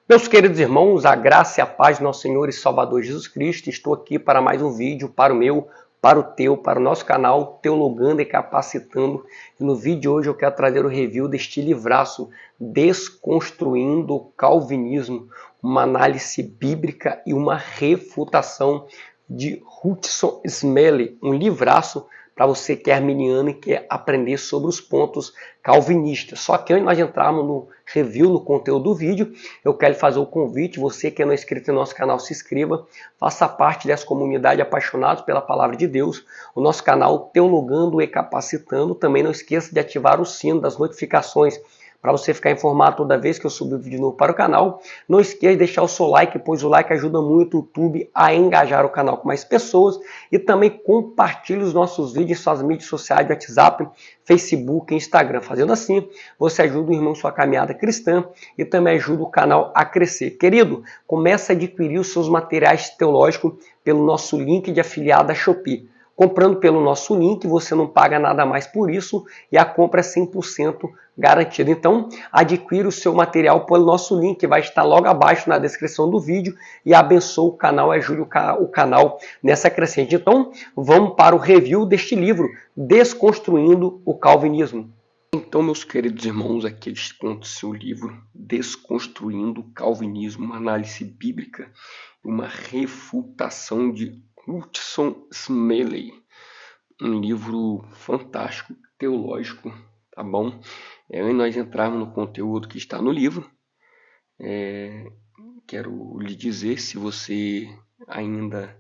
Meus queridos irmãos, a graça e a paz do nosso Senhor e Salvador Jesus Cristo. Estou aqui para mais um vídeo para o meu, para o teu, para o nosso canal Teologando e Capacitando. E no vídeo de hoje eu quero trazer o review deste livraço Desconstruindo o Calvinismo, uma análise bíblica e uma refutação de Hudson Smalley, um livraço para você que é arminiano e quer aprender sobre os pontos calvinistas. Só que antes de nós entrarmos no review, no conteúdo do vídeo, eu quero fazer o convite, você que não é inscrito no nosso canal, se inscreva, faça parte dessa comunidade apaixonados pela palavra de Deus, o nosso canal Teologando e Capacitando. Também não esqueça de ativar o sino das notificações para você ficar informado toda vez que eu subir um vídeo novo para o canal. Não esqueça de deixar o seu like, pois o like ajuda muito o YouTube a engajar o canal com mais pessoas. E também compartilhe os nossos vídeos em suas mídias sociais, WhatsApp, Facebook e Instagram. Fazendo assim, você ajuda o irmão em sua caminhada cristã e também ajuda o canal a crescer. Querido, comece a adquirir os seus materiais teológicos pelo nosso link de afiliado da Shopee. Comprando pelo nosso link, você não paga nada mais por isso e a compra é 100% garantida. Então, adquira o seu material pelo nosso link, que vai estar logo abaixo na descrição do vídeo, e abençoe o canal, ajude o canal nessa crescente. Então, vamos para o review deste livro, Desconstruindo o Calvinismo. Então, meus queridos irmãos, aqui está o seu livro Desconstruindo o Calvinismo, uma análise bíblica, uma refutação de Hudson Smalley, um livro fantástico, teológico, tá bom? Antes de nós entrarmos no conteúdo que está no livro, quero lhe dizer, se você ainda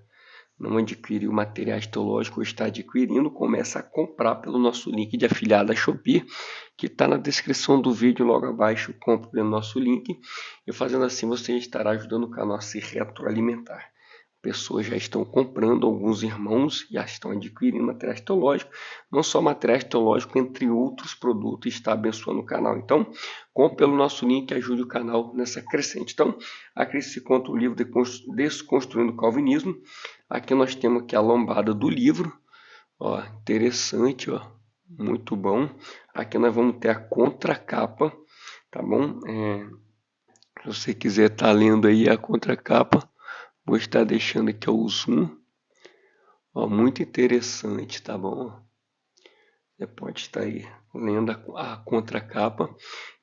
não adquiriu materiais teológicos ou está adquirindo, começa a comprar pelo nosso link de afiliado da Shopee, que está na descrição do vídeo logo abaixo. Compre pelo nosso link e fazendo assim você estará ajudando o canal a se retroalimentar. Pessoas já estão comprando, alguns irmãos já estão adquirindo materiais teológicos, não só materiais teológicos, entre outros produtos, está abençoando o canal. Então, compre pelo nosso link e ajude o canal nessa crescente. Então, aqui se conta o livro Desconstruindo o Calvinismo. Aqui nós temos aqui a lombada do livro, ó, interessante, ó, muito bom. Aqui nós vamos ter a contracapa, tá bom? Se você quiser estar lendo aí a contracapa, vou estar deixando aqui o zoom. Ó, muito interessante, tá bom? Você pode estar aí lendo a contracapa.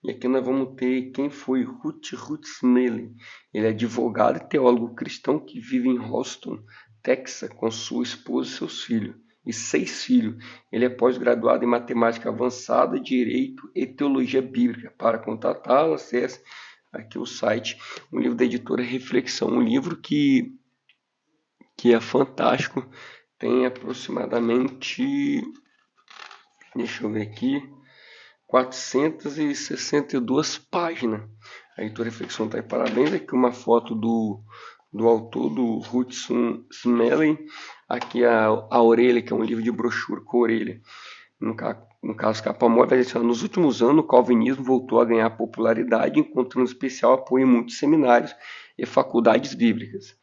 E aqui nós vamos ter quem foi Hudson Smalley. Ele é advogado e teólogo cristão que vive em Houston, Texas, com sua esposa e seus filhos. E 6 filhos. Ele é pós-graduado em matemática avançada, direito e teologia bíblica. Para contatá-lo, acesse aqui o site, um livro da editora Reflexão, um livro que é fantástico, tem aproximadamente, deixa eu ver aqui, 462 páginas. A editora Reflexão está aí, parabéns. Aqui uma foto do autor, do Hudson Smalley. Aqui a orelha, que é um livro de brochura com orelha. No caso, capa móvel, vai dizer, nos últimos anos o calvinismo voltou a ganhar popularidade, encontrando especial apoio em muitos seminários e faculdades bíblicas.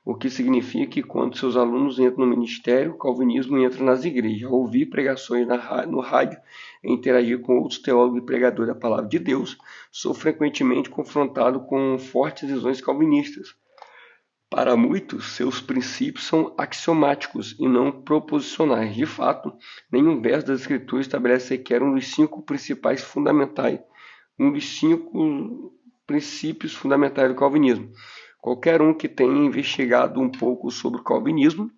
O que significa que quando seus alunos entram no ministério, o calvinismo entra nas igrejas. Ouvir pregações no rádio e interagir com outros teólogos e pregadores da palavra de Deus, sou frequentemente confrontado com fortes visões calvinistas. Para muitos, seus princípios são axiomáticos e não proposicionais. De fato, nenhum verso das Escrituras estabelece sequer um dos 5 principais fundamentais, um dos 5 princípios fundamentais do calvinismo. Qualquer um que tenha investigado um pouco sobre o calvinismo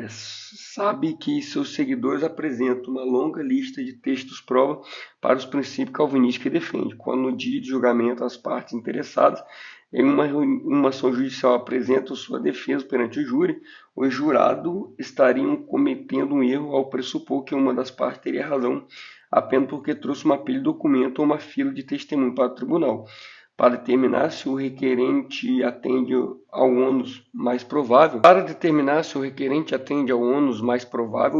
sabe que seus seguidores apresentam uma longa lista de textos prova para os princípios calvinistas que defende. Quando no dia de julgamento as partes interessadas em uma ação judicial apresentam sua defesa perante o júri, os jurados estariam cometendo um erro ao pressupor que uma das partes teria razão apenas porque trouxe uma pilha de documento ou uma fila de testemunho para o tribunal. Para determinar se o requerente atende ao ônus mais provável.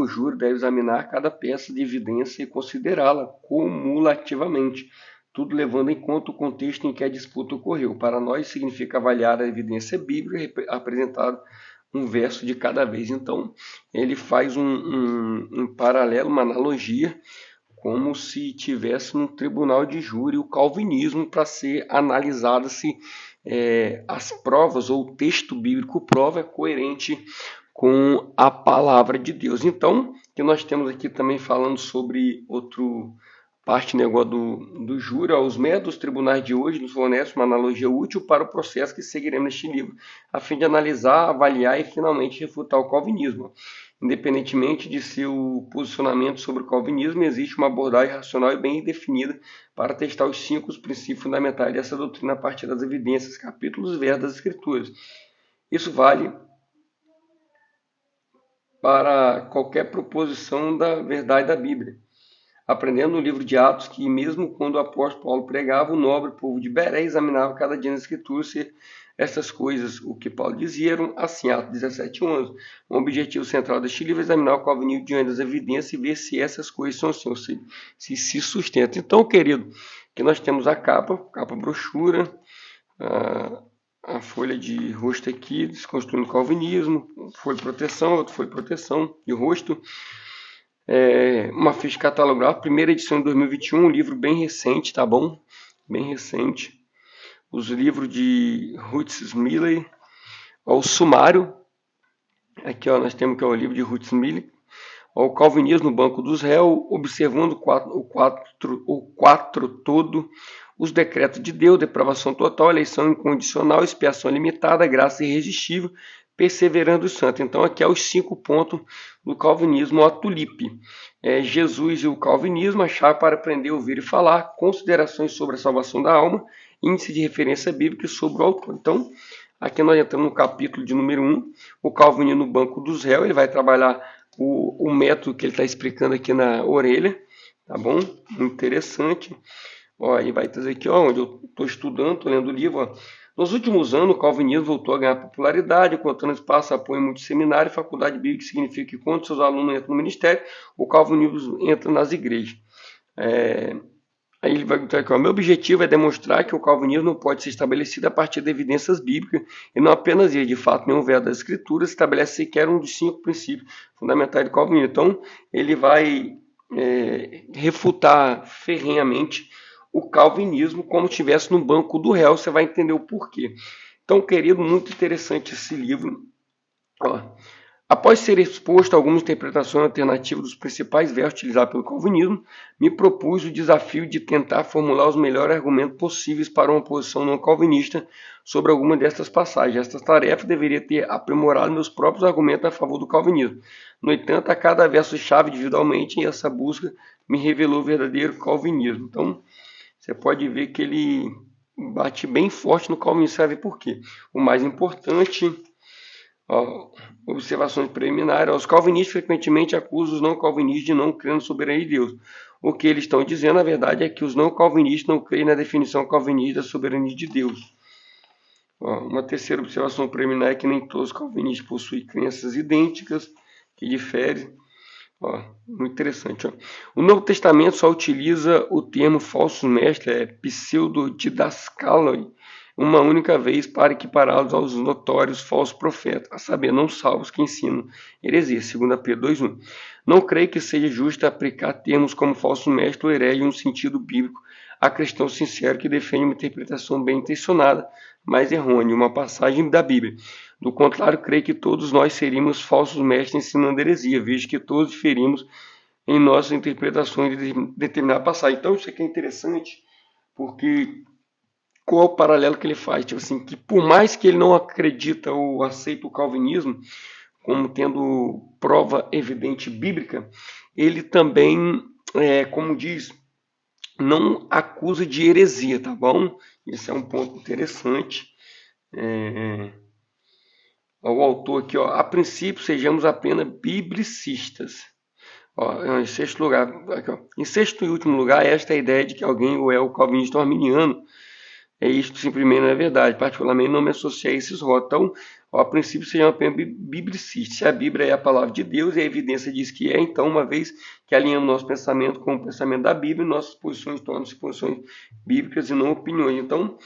O júri deve examinar cada peça de evidência e considerá-la cumulativamente, tudo levando em conta o contexto em que a disputa ocorreu. Para nós, significa avaliar a evidência bíblica apresentada um verso de cada vez. Então, ele faz um paralelo, uma analogia como se tivesse num tribunal de júri o calvinismo para ser analisado se as provas ou o texto bíblico prova é coerente com a palavra de Deus. Então, que nós temos aqui também falando sobre outro parte negócio do júri, os métodos tribunais de hoje nos fornecem uma analogia útil para o processo que seguiremos neste livro, a fim de analisar, avaliar e finalmente refutar o calvinismo. Independentemente de seu posicionamento sobre o calvinismo, existe uma abordagem racional e bem definida para testar os 5 princípios fundamentais dessa doutrina a partir das evidências, capítulos e versos das Escrituras. Isso vale para qualquer proposição da verdade da Bíblia. Aprendendo no livro de Atos que, mesmo quando o apóstolo Paulo pregava, o nobre povo de Beré examinava cada dia nas Escrituras se essas coisas, o que Paulo dizia, eram assim, Atos 17:11. O objetivo central deste livro é examinar o calvinismo diante das evidências e ver se essas coisas são assim, ou se sustentam. Então, querido, aqui nós temos a capa brochura, a folha de rosto aqui, desconstruindo o calvinismo, folha de proteção, outra folha de proteção de rosto, uma ficha catalográfica, primeira edição de 2021, um livro bem recente, tá bom? Bem recente. Os livros de Ruth Smiley, o sumário, aqui ó, nós temos que é o livro de Ruth Smiley, o Calvinismo no Banco dos Réus, observando o quatro todo, os decretos de Deus, depravação total, eleição incondicional, expiação limitada, graça irresistível, perseverando o santo. Então aqui é os 5 pontos do calvinismo, a tulipe. Jesus e o calvinismo, a chave para aprender, ouvir e falar, considerações sobre a salvação da alma, índice de referência bíblica sobre o autor. Então, aqui nós entramos no capítulo de número 1, o calvinismo no Banco dos Réus, ele vai trabalhar o método que ele está explicando aqui na orelha, tá bom? Muito interessante. Ó, ele vai trazer aqui, ó, onde eu estou estudando, estou lendo o livro, ó. Nos últimos anos, o calvinismo voltou a ganhar popularidade, encontrando espaço, apoio em muitos seminários, faculdade bíblica, significa que quando seus alunos entram no ministério, o calvinismo entra nas igrejas. Aí ele vai dizer aqui, ó, meu objetivo é demonstrar que o calvinismo não pode ser estabelecido a partir de evidências bíblicas e não apenas ir, de fato, nenhum verso das escrituras estabelece sequer um dos 5 princípios fundamentais do calvinismo. Então, ele vai refutar ferrenhamente o calvinismo como se estivesse no banco do réu, você vai entender o porquê. Então, querido, muito interessante esse livro. Ó, após ser exposto a algumas interpretações alternativas dos principais versos utilizados pelo calvinismo, me propus o desafio de tentar formular os melhores argumentos possíveis para uma posição não calvinista sobre alguma dessas passagens. Esta tarefa deveria ter aprimorado meus próprios argumentos a favor do calvinismo. No entanto, a cada verso-chave individualmente, essa busca me revelou o verdadeiro calvinismo. Então, você pode ver que ele bate bem forte no calvinismo, você vai ver por quê. O mais importante, observações preliminares, os calvinistas frequentemente acusam os não calvinistas de não crer na soberania de Deus. O que eles estão dizendo, na verdade, é que os não calvinistas não creem na definição calvinista da soberania de Deus. Uma terceira observação preliminar é que nem todos os calvinistas possuem crenças idênticas, que diferem. Muito interessante. O Novo Testamento só utiliza o termo falso mestre, pseudodidascaloi, uma única vez para equipará-los aos notórios falsos profetas, a saber, não salvos que ensinam heresia, 2 Pedro 2:1. Não creio que seja justo aplicar termos como falso mestre ou herege no sentido bíblico a cristão sincero que defende uma interpretação bem intencionada, mas errônea, uma passagem da Bíblia. Do contrário, creio que todos nós seríamos falsos mestres ensinando heresia, visto que todos diferimos em nossas interpretações de determinada passagem. Então, isso aqui é interessante, porque qual é o paralelo que ele faz? Tipo assim, que por mais que ele não acredita ou aceita o calvinismo como tendo prova evidente bíblica, ele também, como diz, não acusa de heresia, tá bom? Esse é um ponto interessante. O autor aqui, a princípio sejamos apenas biblicistas. Em sexto lugar, aqui, em sexto e último lugar, esta é a ideia de que alguém ou é o calvinista ou arminiano. Isto simplesmente não é verdade, particularmente não me associei a esses rótulos. Então, a princípio sejamos apenas biblicistas. Se a Bíblia é a palavra de Deus e a evidência diz que é, então, uma vez que alinhamos nosso pensamento com o pensamento da Bíblia, nossas posições tornam-se posições bíblicas e não opiniões. Então,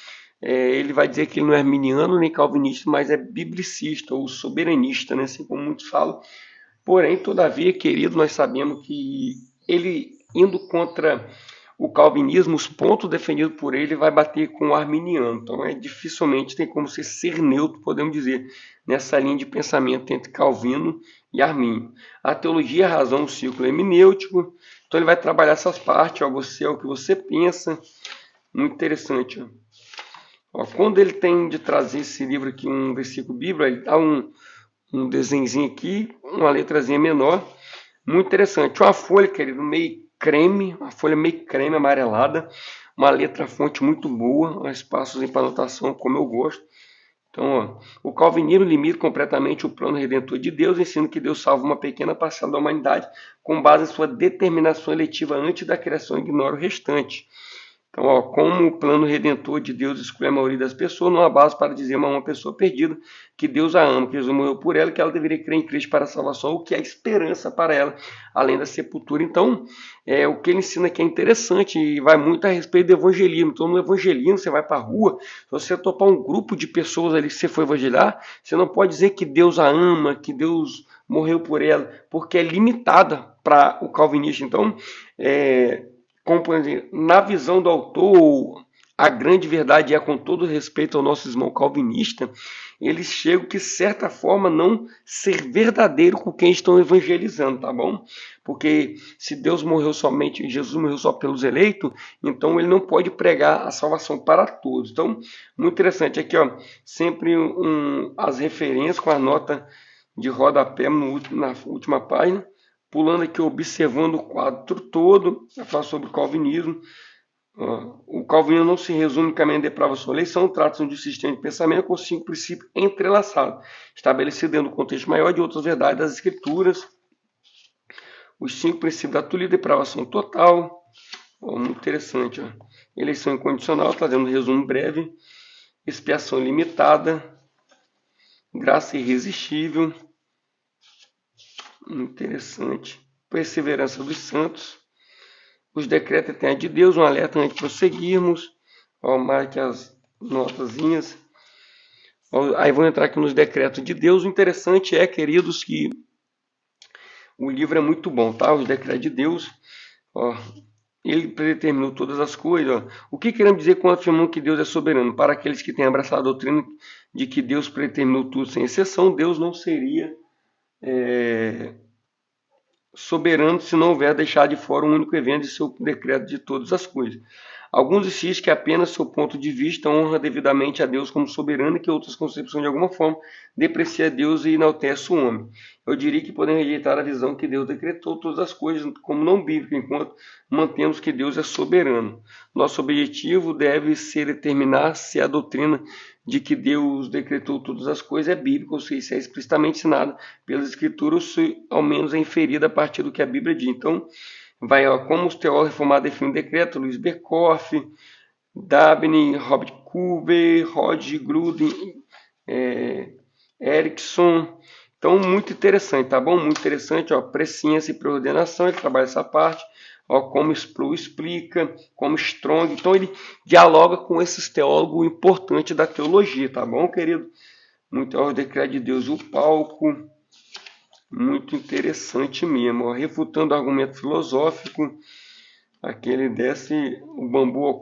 ele vai dizer que ele não é arminiano nem calvinista, mas é biblicista ou soberanista, né? Assim como muitos falam. Porém, todavia, querido, nós sabemos que ele indo contra o calvinismo, os pontos defendidos por ele vai bater com o arminiano. Então, dificilmente tem como ser neutro, podemos dizer, nessa linha de pensamento entre Calvino e Arminio. A teologia, a razão, o ciclo hermenêutico. Então, ele vai trabalhar essas partes. Ó, você é o que você pensa. Muito interessante. Ó, quando ele tem de trazer esse livro aqui, um versículo bíblico, ele dá um desenhozinho aqui, uma letrazinha menor. Muito interessante. Uma folha, querido, meio creme, uma folha meio creme, amarelada, uma letra fonte muito boa, espaços para anotação, como eu gosto. Então, ó, o calvinismo limita completamente o plano redentor de Deus, ensina que Deus salva uma pequena parcela da humanidade com base em sua determinação eletiva antes da criação e ignora o restante. Então, ó, como o plano redentor de Deus exclui a maioria das pessoas, não há base para dizer a uma pessoa perdida que Deus a ama, que Jesus morreu por ela, que ela deveria crer em Cristo para a salvação, o que é esperança para ela, além da sepultura. Então, o que ele ensina aqui é interessante e vai muito a respeito do evangelismo. Então, no evangelismo, você vai para a rua, se você topar um grupo de pessoas ali que você for evangelizar, você não pode dizer que Deus a ama, que Deus morreu por ela, porque é limitada para o calvinista. Então, como, por exemplo, na visão do autor, a grande verdade é, com todo respeito ao nosso irmão calvinista, eles chegam que, de certa forma, não ser verdadeiro com quem estão evangelizando, tá bom? Porque se Deus morreu somente, Jesus morreu só pelos eleitos, então ele não pode pregar a salvação para todos. Então, muito interessante. Aqui, ó, sempre as referências com a nota de rodapé na última página. Pulando aqui, observando o quadro todo, a falar sobre o calvinismo. O calvinismo não se resume unicamente à depravação e eleição, trata-se de um sistema de pensamento com 5 princípios entrelaçados, estabelecido dentro do contexto maior de outras verdades das escrituras. Os 5 princípios da tolia, depravação total. Muito interessante. Eleição incondicional, trazendo um resumo breve. Expiação limitada. Graça irresistível. Interessante. Perseverança dos santos. Os decretos eternos de Deus, um alerta antes de prosseguirmos. Marque as notazinhas. Aí vou entrar aqui nos decretos de Deus. O interessante é, queridos, que o livro é muito bom, tá? Os decretos de Deus, ele predeterminou todas as coisas. O que queremos dizer quando afirmamos que Deus é soberano? Para aqueles que têm abraçado a doutrina de que Deus predeterminou tudo sem exceção, Deus não seria soberano se não houver deixado de fora um único evento de seu decreto de todas as coisas. Alguns insistem que apenas seu ponto de vista honra devidamente a Deus como soberano e que outras concepções de alguma forma deprecia Deus e enaltece o homem. Eu diria que podemos rejeitar a visão que Deus decretou todas as coisas como não bíblica, enquanto mantemos que Deus é soberano. Nosso objetivo deve ser determinar se a doutrina de que Deus decretou todas as coisas é bíblica, ou se é explicitamente ensinada pelas escrituras, ou se ao menos é inferida a partir do que a Bíblia diz. Então, como os teólogos reformados definem o decreto, Luiz Berkoff, Dabney, Robert Cooper, Roger Gruden, Erickson. Então, muito interessante, tá bom? Muito interessante, presciência e preordenação, ele trabalha essa parte. Como Sproul explica, como Strong. Então, ele dialoga com esses teólogos importantes da teologia, tá bom, querido? Muito teólogo do decreto de Deus e o palco. Muito interessante mesmo, refutando o argumento filosófico. Aqui ele desce o bambu.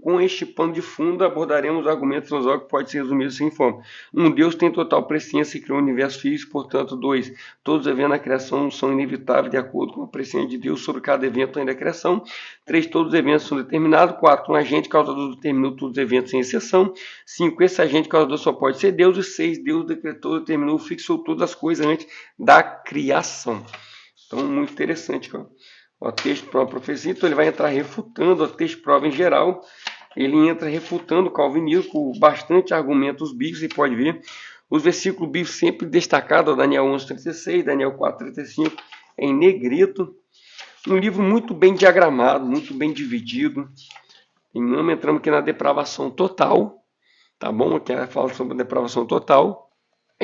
Com este pano de fundo abordaremos o argumento filosófico que pode ser resumido assim forma. 1. Deus tem total presciência e criou o universo físico, portanto, 2. Todos os eventos da criação são inevitáveis de acordo com a presciência de Deus sobre cada evento da criação. 3. Todos os eventos são determinados. 4. Um agente causador determinou todos os eventos sem exceção. 5. Esse agente causador só pode ser Deus. E 6. Deus decretou, determinou, fixou todas as coisas antes da criação. Então, muito interessante, o texto prova a profecia, então ele vai entrar refutando o texto prova em geral, ele entra refutando o calvinismo com bastante argumentos bíblicos, você pode ver, os versículos bíblicos sempre destacados, Daniel 11:36, Daniel 4:35, em negrito, um livro muito bem diagramado, muito bem dividido, entramos aqui na depravação total, tá bom? Aqui fala sobre a depravação total.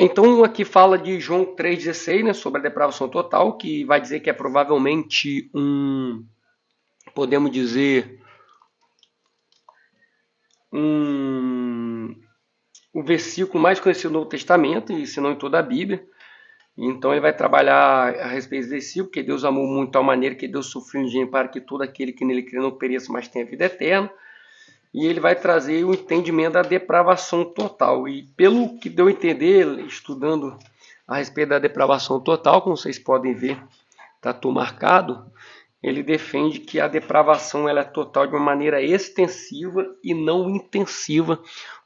Então, aqui fala de João 3,16, né, sobre a depravação total, que vai dizer que é provavelmente podemos dizer, o versículo mais conhecido do Novo Testamento, e se não em toda a Bíblia. Então ele vai trabalhar a respeito desse versículo, porque Deus amou muito de tal maneira que Deus sofreu em para que todo aquele que nele crê não pereça, mas tenha vida eterna. E ele vai trazer o entendimento da depravação total. E pelo que deu a entender, estudando a respeito da depravação total, como vocês podem ver, está tudo marcado, ele defende que a depravação ela é total de uma maneira extensiva e não intensiva,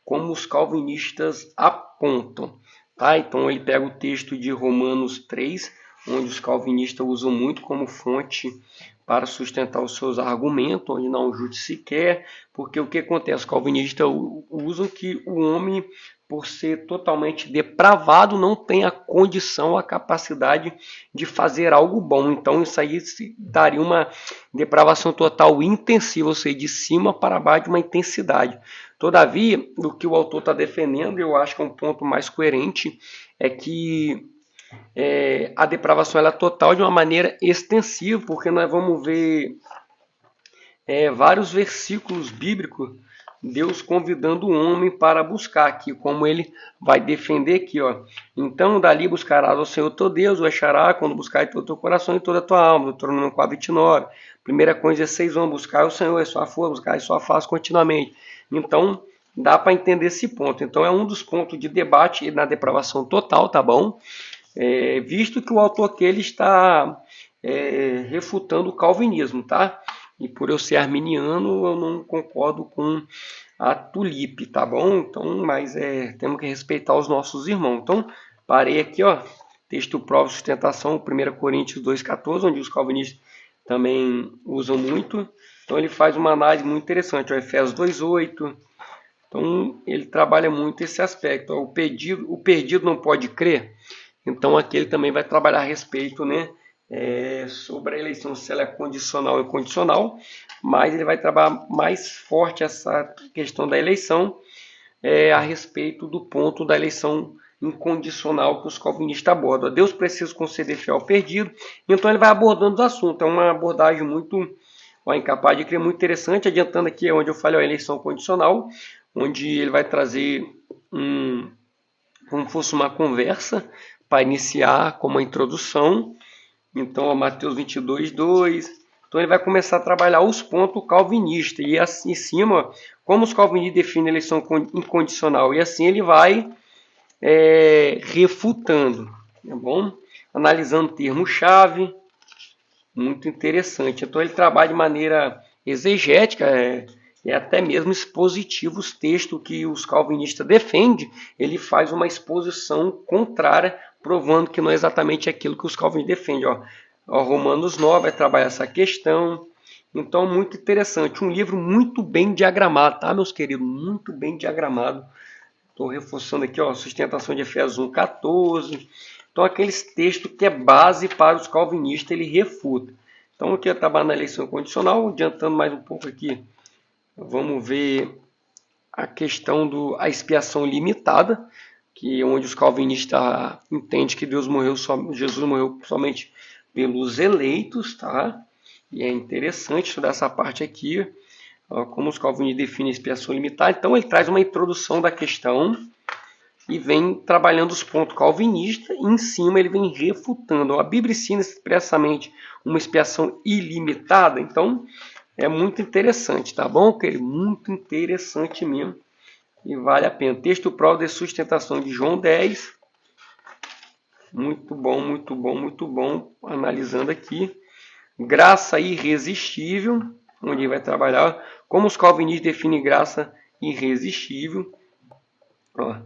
como os calvinistas apontam. Tá? Então ele pega o texto de Romanos 3, onde os calvinistas usam muito como fonte para sustentar os seus argumentos, onde não ajude sequer, porque o que acontece? Os calvinistas usam que o homem, por ser totalmente depravado, não tem a condição, a capacidade de fazer algo bom. Então isso aí daria uma depravação total intensiva, ou seja, de cima para baixo de uma intensidade. Todavia, o que o autor está defendendo, eu acho que é um ponto mais coerente, é que a depravação ela é total de uma maneira extensiva, porque nós vamos ver vários versículos bíblicos, Deus convidando o homem para buscar aqui, como ele vai defender aqui, ó. Então, dali buscarás ao Senhor teu Deus, o achará quando buscar em todo o teu coração e toda a tua alma. Deuteronômio 4:29. 1 Coríntios 6:1, buscar o Senhor e sua força, buscar a sua face continuamente. Então, dá para entender esse ponto. Então, é um dos pontos de debate na depravação total, tá bom? Visto que o autor aqui ele está refutando o calvinismo, tá? E por eu ser arminiano, eu não concordo com a tulipe, tá bom? Então, mas temos que respeitar os nossos irmãos. Então, parei aqui, ó, texto prova sustentação, 1 Coríntios 2:14, onde os calvinistas também usam muito. Então, ele faz uma análise muito interessante, ó, Efésios 2:8. Então, ele trabalha muito esse aspecto. Ó, o perdido não pode crer. Então, aqui ele também vai trabalhar a respeito, né? Sobre a eleição, se ela é condicional ou incondicional, mas ele vai trabalhar mais forte essa questão da eleição a respeito do ponto da eleição incondicional que os calvinistas abordam. Deus precisa conceder fé ao perdido, então ele vai abordando os assuntos. É uma abordagem muito incapaz de crer, muito interessante, adiantando aqui onde eu falei a eleição condicional, onde ele vai trazer como fosse uma conversa para iniciar como uma introdução. Então, Mateus 22:2. Então, ele vai começar a trabalhar os pontos calvinistas. E assim, em cima, como os calvinistas definem a eleição incondicional. E assim ele vai refutando. Tá bom? Analisando termo-chave. Muito interessante. Então, ele trabalha de maneira exegética, até mesmo expositivo os textos que os calvinistas defendem. Ele faz uma exposição contrária, provando que não é exatamente aquilo que os calvinistas defendem. Ó, Romanos 9 vai trabalhar essa questão. Então, muito interessante. Um livro muito bem diagramado, tá, meus queridos? Muito bem diagramado. Estou reforçando aqui, ó, sustentação de Efésios 1:14. Então, aqueles textos que é base para os calvinistas, ele refuta. Então, aqui eu trabalho na eleição condicional, adiantando mais um pouco aqui. Vamos ver a questão da expiação limitada, que onde os calvinistas entendem que Jesus morreu somente pelos eleitos, tá? E é interessante estudar essa parte aqui, como os calvinistas definem expiação limitada. Então ele traz uma introdução da questão e vem trabalhando os pontos calvinistas, e em cima ele vem refutando. A Bíblia ensina expressamente uma expiação ilimitada, então é muito interessante, tá bom, querido? Muito interessante mesmo. E vale a pena. Texto prova de sustentação de João 10. Muito bom, muito bom, muito bom. Analisando aqui. Graça irresistível, onde vai trabalhar como os calvinistas definem graça irresistível. Ó.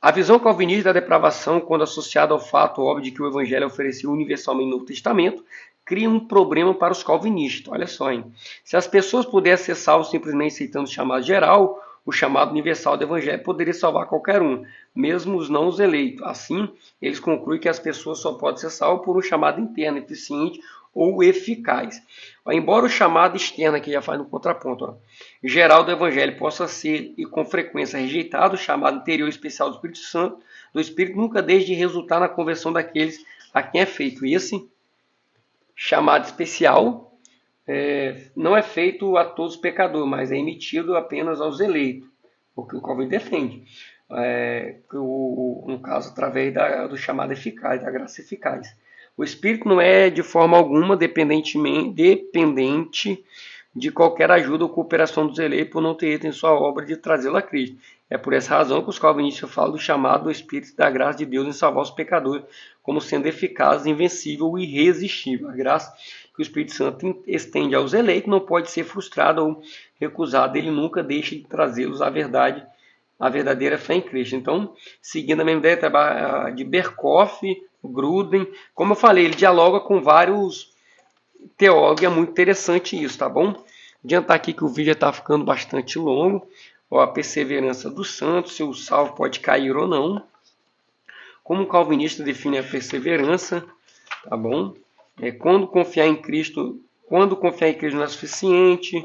A visão calvinista da depravação, quando associada ao fato óbvio de que o Evangelho é oferecido universalmente no Novo Testamento, cria um problema para os calvinistas. Olha só, hein? Se as pessoas pudessem ser salvas simplesmente aceitando o chamado geral, o chamado universal do Evangelho poderia salvar qualquer um, mesmo os não os eleitos. Assim, eles concluem que as pessoas só podem ser salvas por um chamado interno, eficiente ou eficaz. Embora o chamado externo, que já faz no contraponto, geral do Evangelho possa ser e com frequência rejeitado, o chamado interior especial do Espírito Santo, do Espírito nunca deixa de resultar na conversão daqueles a quem é feito. E esse chamado especial não é feito a todos os pecadores, mas é emitido apenas aos eleitos, o que o Calvin defende. no caso, através do chamado eficaz, da graça eficaz. O Espírito não é de forma alguma dependente de qualquer ajuda ou cooperação dos eleitos por não ter em sua obra de trazê-lo a Cristo. É por essa razão que os calvinistas falam do chamado do Espírito da graça de Deus em salvar os pecadores, como sendo eficaz, invencível e irresistível. A graça que o Espírito Santo estende aos eleitos não pode ser frustrada ou recusada, ele nunca deixa de trazê-los à verdade, a verdadeira fé em Cristo. Então, seguindo a mesma ideia de Berkhoff, Gruden, como eu falei, ele dialoga com vários teólogos, é muito interessante isso, tá bom? Adiantar aqui que o vídeo está ficando bastante longo. Ó, a perseverança dos santos, se o salvo pode cair ou não. Como o calvinista define a perseverança, tá bom? Quando confiar em Cristo não é suficiente.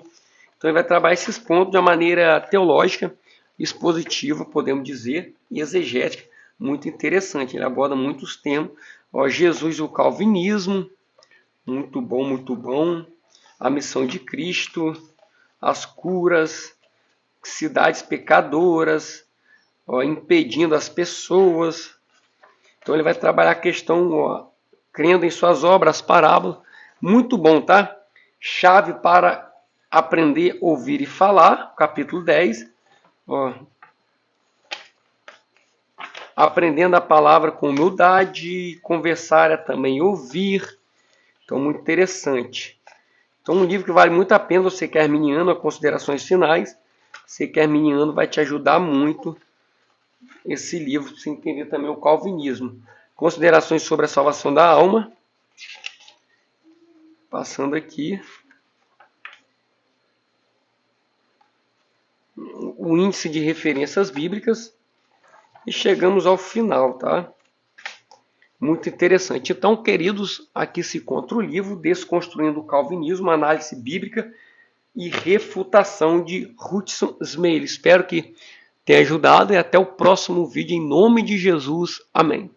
Então ele vai trabalhar esses pontos de uma maneira teológica, expositiva, podemos dizer, e exegética, muito interessante. Ele aborda muitos temas. Ó, Jesus e o calvinismo, muito bom, muito bom. A missão de Cristo, as curas, cidades pecadoras, ó, impedindo as pessoas. Então ele vai trabalhar a questão, ó, crendo em suas obras, parábolas. Muito bom, tá? Chave para aprender, ouvir e falar, capítulo 10. Ó, aprendendo a palavra com humildade, conversar é também ouvir. Então, muito interessante. Então, um livro que vale muito a pena, você que é arminiano, considerações finais. Você que é arminiano, vai te ajudar muito esse livro, para você entender também o calvinismo. Considerações sobre a salvação da alma. Passando aqui. O índice de referências bíblicas. E chegamos ao final, tá? Muito interessante. Então, queridos, aqui se encontra o livro Desconstruindo o Calvinismo, análise bíblica e refutação de Hudson Smith. Espero que tenha ajudado e até o próximo vídeo em nome de Jesus. Amém.